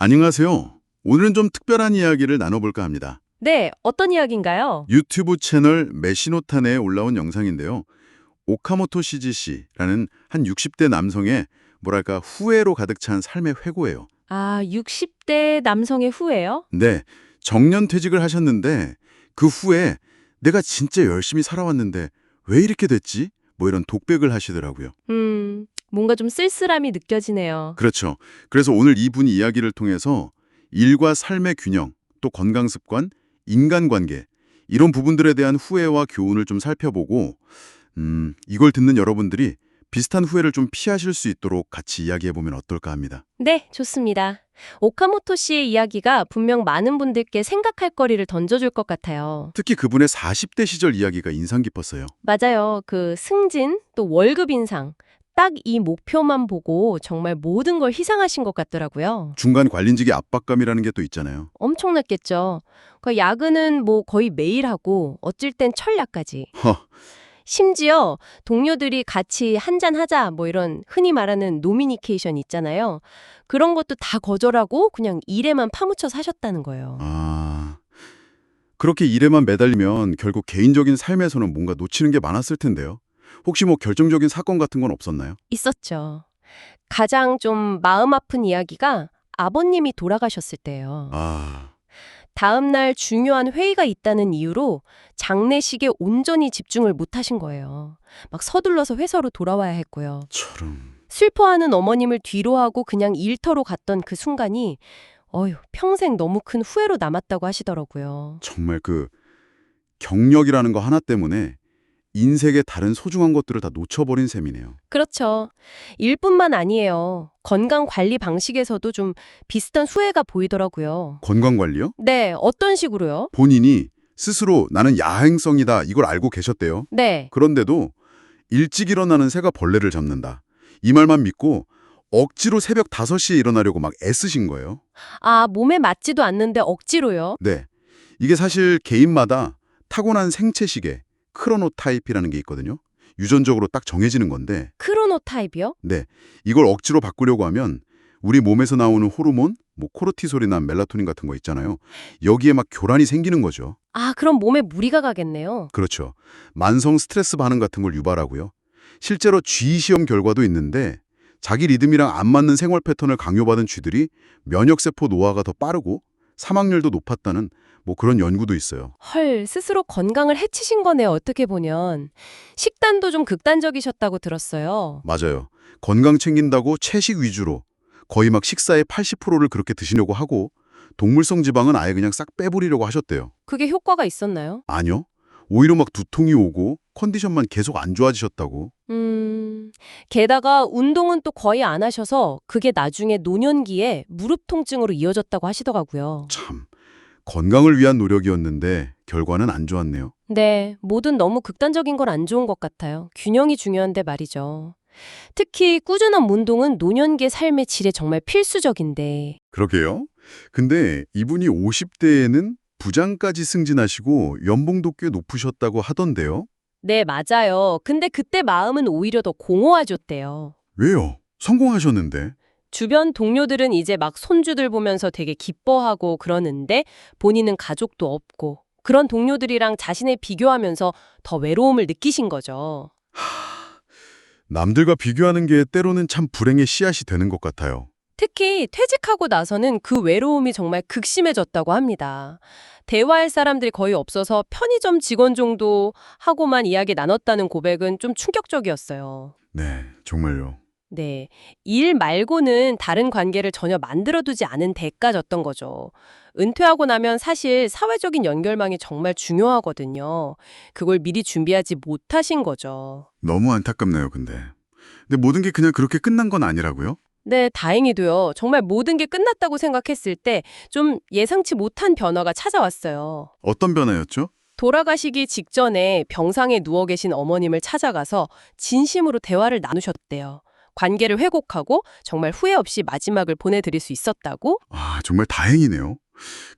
안녕하세요. 오늘은 좀 특별한 이야기를 나눠볼까 합니다. 네, 어떤 이야기인가요? 유튜브 채널 메시노탄에 올라온 영상인데요. 오카모토 시지 씨라는 한 60대 남성의 뭐랄까 후회로 가득 찬 삶의 회고예요. 아, 60대 남성의 후회요? 네, 정년퇴직을 하셨는데 그 후에 내가 진짜 열심히 살아왔는데 왜 이렇게 됐지? 뭐 이런 독백을 하시더라고요. 뭔가 좀 쓸쓸함이 느껴지네요. 그렇죠. 그래서 오늘 이분 이야기를 통해서 일과 삶의 균형, 또 건강 습관, 인간관계 이런 부분들에 대한 후회와 교훈을 좀 살펴보고 이걸 듣는 여러분들이 비슷한 후회를 좀 피하실 수 있도록 같이 이야기해보면 어떨까 합니다. 네, 좋습니다. 오카모토 씨의 이야기가 분명 많은 분들께 생각할 거리를 던져줄 것 같아요. 특히 그분의 40대 시절 이야기가 인상 깊었어요. 맞아요. 그 승진, 또 월급 인상, 딱 이 목표만 보고 정말 모든 걸 희생하신 것 같더라고요. 중간 관린직의 압박감이라는 게 또 있잖아요. 엄청났겠죠. 그 야근은 뭐 거의 매일 하고 어쩔 땐 철야까지. 허, 심지어 동료들이 같이 한잔하자 뭐 이런 흔히 말하는 노미니케이션 있잖아요. 그런 것도 다 거절하고 그냥 일에만 파묻혀 사셨다는 거예요. 그렇게 일에만 매달리면 결국 개인적인 삶에서는 뭔가 놓치는 게 많았을 텐데요. 혹시 뭐 결정적인 사건 같은 건 없었나요? 있었죠. 가장 좀 마음 아픈 이야기가 아버님이 돌아가셨을 때예요. 아, 다음 날 중요한 회의가 있다는 이유로 장례식에 온전히 집중을 못 하신 거예요. 막 서둘러서 회사로 돌아와야 했고요. 저런. 슬퍼하는 어머님을 뒤로하고 그냥 일터로 갔던 그 순간이 평생 너무 큰 후회로 남았다고 하시더라고요. 정말 그 경력이라는 거 하나 때문에 인생의 다른 소중한 것들을 다 놓쳐버린 셈이네요. 그렇죠. 일뿐만 아니에요. 건강 관리 방식에서도 좀 비슷한 후회가 보이더라고요. 건강관리요? 네, 어떤 식으로요? 본인이 스스로 나는 야행성이다 이걸 알고 계셨대요. 네. 그런데도 일찍 일어나는 새가 벌레를 잡는다. 이 말만 믿고 억지로 새벽 5시에 일어나려고 막 애쓰신 거예요. 아, 몸에 맞지도 않는데 억지로요? 네. 이게 사실 개인마다 타고난 생체시계, 크로노타입이라는 게 있거든요. 유전적으로 딱 정해지는 건데 크로노 타입이요? 네, 이걸 억지로 바꾸려고 하면 우리 몸에서 나오는 호르몬, 뭐 코르티솔이나 멜라토닌 같은 거 있잖아요. 여기에 막 교란이 생기는 거죠. 아, 그럼 몸에 무리가 가겠네요. 그렇죠. 만성 스트레스 반응 같은 걸 유발하고요. 실제로 쥐 시험 결과도 있는데 자기 리듬이랑 안 맞는 생활 패턴을 강요받은 쥐들이 면역세포 노화가 더 빠르고 사망률도 높았다는 뭐 그런 연구도 있어요. 헐, 스스로 건강을 해치신 거네요, 어떻게 보면. 식단도 좀 극단적이셨다고 들었어요. 맞아요. 건강 챙긴다고 채식 위주로 거의 막 식사의 80%를 그렇게 드시려고 하고 동물성 지방은 아예 그냥 싹 빼버리려고 하셨대요. 그게 효과가 있었나요? 아니요. 오히려 막 두통이 오고 컨디션만 계속 안 좋아지셨다고. 게다가 운동은 또 거의 안 하셔서 그게 나중에 노년기에 무릎 통증으로 이어졌다고 하시더라고요. 참, 건강을 위한 노력이었는데 결과는 안 좋았네요. 네, 뭐든 너무 극단적인 건 안 좋은 것 같아요. 균형이 중요한데 말이죠. 특히 꾸준한 운동은 노년기의 삶의 질에 정말 필수적인데. 그러게요. 근데 이분이 50대에는 부장까지 승진하시고 연봉도 꽤 높으셨다고 하던데요. 네, 맞아요. 근데 그때 마음은 오히려 더 공허해졌대요. 왜요? 성공하셨는데. 주변 동료들은 이제 막 손주들 보면서 되게 기뻐하고 그러는데 본인은 가족도 없고 그런 동료들이랑 자신을 비교하면서 더 외로움을 느끼신 거죠. 남들과 비교하는 게 때로는 참 불행의 씨앗이 되는 것 같아요. 특히 퇴직하고 나서는 그 외로움이 정말 극심해졌다고 합니다. 대화할 사람들이 거의 없어서 편의점 직원 정도 하고만 이야기 나눴다는 고백은 좀 충격적이었어요. 네, 정말요. 네. 일 말고는 다른 관계를 전혀 만들어두지 않은 대가졌던 거죠. 은퇴하고 나면 사실 사회적인 연결망이 정말 중요하거든요. 그걸 미리 준비하지 못하신 거죠. 너무 안타깝네요, 근데. 근데 모든 게 그냥 그렇게 끝난 건 아니라고요? 네, 다행히도요. 정말 모든 게 끝났다고 생각했을 때 좀 예상치 못한 변화가 찾아왔어요. 어떤 변화였죠? 돌아가시기 직전에 병상에 누워 계신 어머님을 찾아가서 진심으로 대화를 나누셨대요. 관계를 회복하고 정말 후회 없이 마지막을 보내드릴 수 있었다고? 아, 정말 다행이네요.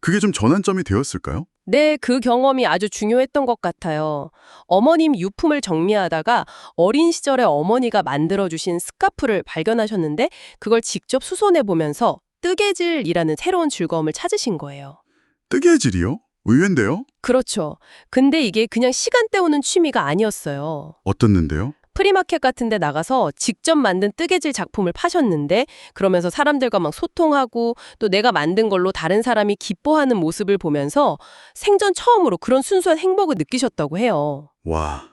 그게 좀 전환점이 되었을까요? 네, 그 경험이 아주 중요했던 것 같아요. 어머님 유품을 정리하다가 어린 시절에 어머니가 만들어주신 스카프를 발견하셨는데 그걸 직접 수선해 보면서 뜨개질이라는 새로운 즐거움을 찾으신 거예요. 뜨개질이요? 의외인데요? 그렇죠. 근데 이게 그냥 시간 때우는 취미가 아니었어요. 어떻는데요? 프리마켓 같은 데 나가서 직접 만든 뜨개질 작품을 파셨는데 그러면서 사람들과 막 소통하고 또 내가 만든 걸로 다른 사람이 기뻐하는 모습을 보면서 생전 처음으로 그런 순수한 행복을 느끼셨다고 해요. 와,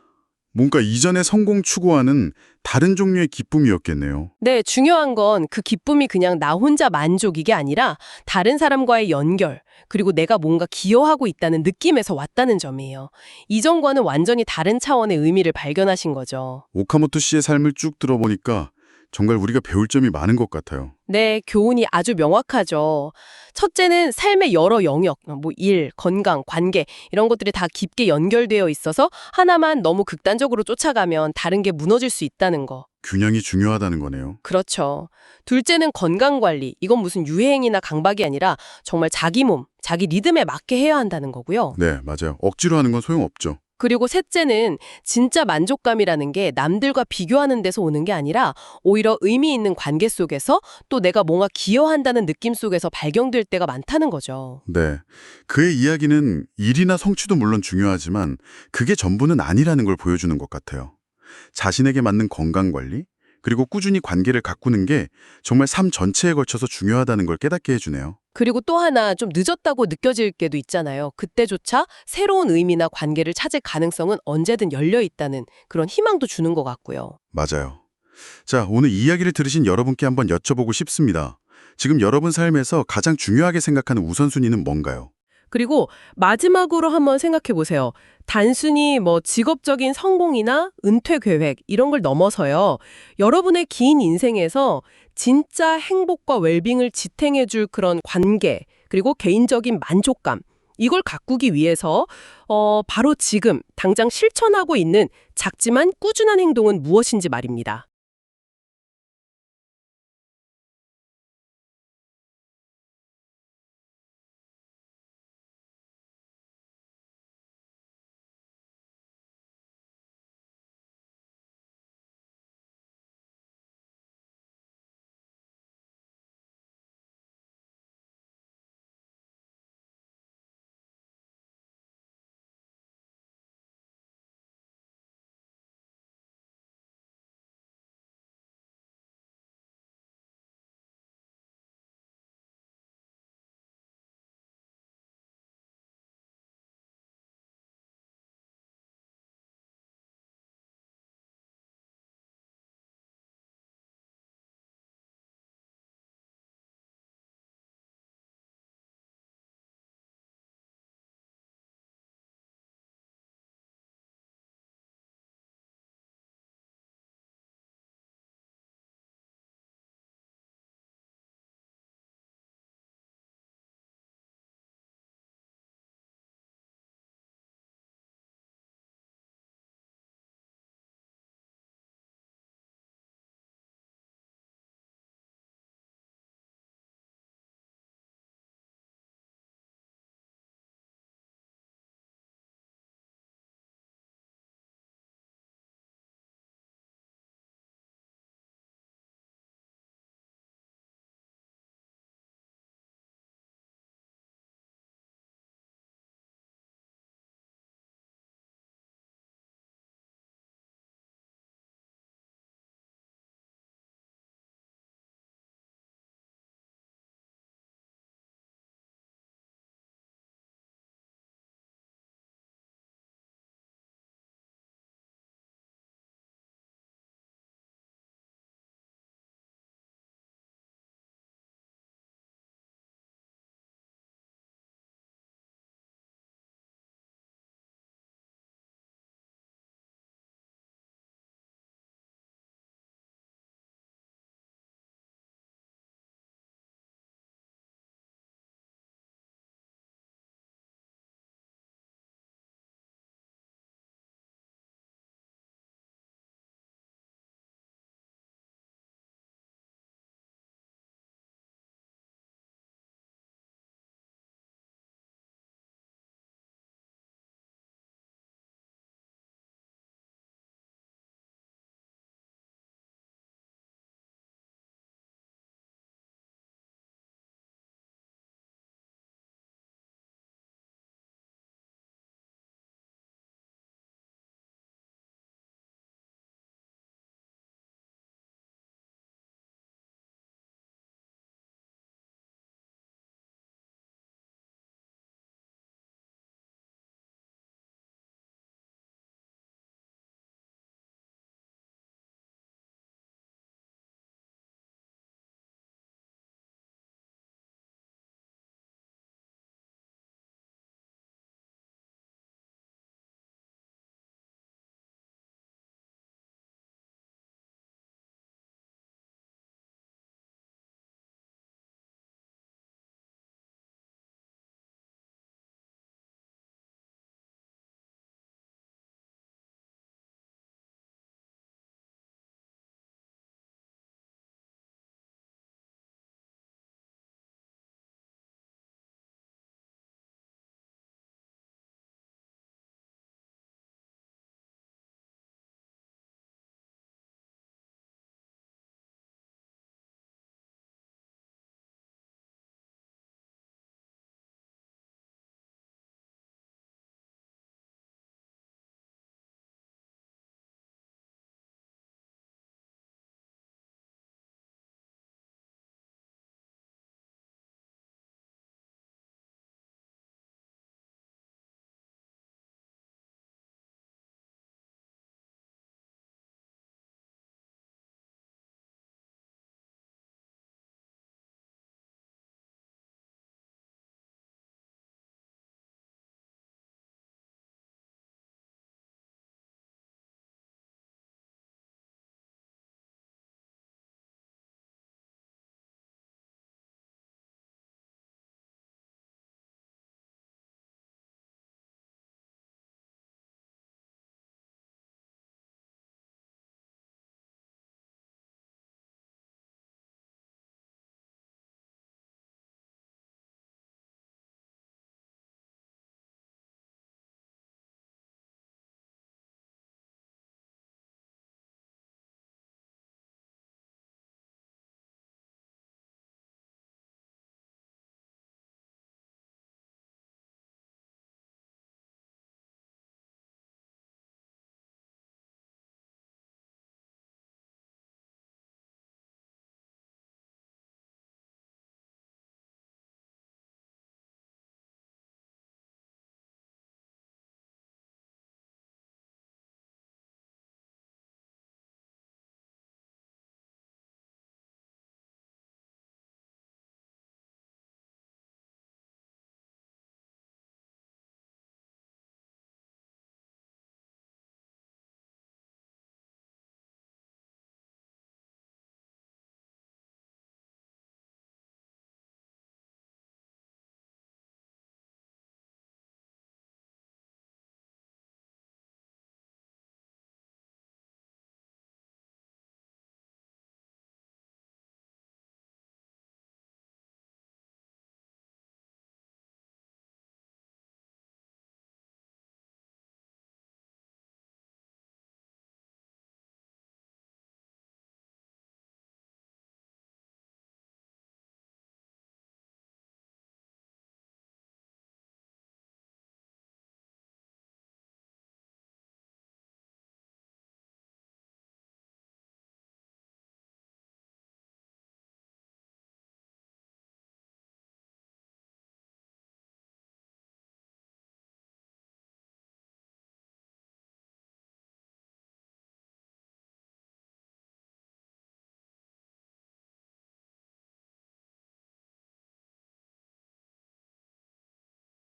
뭔가 이전의 성공 추구와는 다른 종류의 기쁨이었겠네요. 네, 중요한 건 그 기쁨이 그냥 나 혼자 만족 이게 아니라 다른 사람과의 연결, 그리고 내가 뭔가 기여하고 있다는 느낌에서 왔다는 점이에요. 이전과는 완전히 다른 차원의 의미를 발견하신 거죠. 오카모토 씨의 삶을 쭉 들어보니까 정말 우리가 배울 점이 많은 것 같아요. 네, 교훈이 아주 명확하죠. 첫째는 삶의 여러 영역, 일, 건강, 관계 이런 것들이 다 깊게 연결되어 있어서 하나만 너무 극단적으로 쫓아가면 다른 게 무너질 수 있다는 거. 균형이 중요하다는 거네요. 그렇죠. 둘째는 건강관리. 이건 무슨 유행이나 강박이 아니라 정말 자기 몸, 자기 리듬에 맞게 해야 한다는 거고요. 네, 맞아요. 억지로 하는 건 소용없죠. 그리고 셋째는 진짜 만족감이라는 게 남들과 비교하는 데서 오는 게 아니라 오히려 의미 있는 관계 속에서 또 내가 뭔가 기여한다는 느낌 속에서 발견될 때가 많다는 거죠. 네. 그의 이야기는 일이나 성취도 물론 중요하지만 그게 전부는 아니라는 걸 보여주는 것 같아요. 자신에게 맞는 건강관리, 그리고 꾸준히 관계를 가꾸는 게 정말 삶 전체에 걸쳐서 중요하다는 걸 깨닫게 해주네요. 그리고 또 하나 좀 늦었다고 느껴질 때도 있잖아요. 그때조차 새로운 의미나 관계를 찾을 가능성은 언제든 열려 있다는 그런 희망도 주는 것 같고요. 맞아요. 자, 오늘 이야기를 들으신 여러분께 한번 여쭤보고 싶습니다. 지금 여러분 삶에서 가장 중요하게 생각하는 우선순위는 뭔가요? 그리고 마지막으로 한번 생각해 보세요. 단순히 직업적인 성공이나 은퇴 계획 이런 걸 넘어서요. 여러분의 긴 인생에서 진짜 행복과 웰빙을 지탱해 줄 그런 관계, 그리고 개인적인 만족감 이걸 가꾸기 위해서 바로 지금 당장 실천하고 있는 작지만 꾸준한 행동은 무엇인지 말입니다.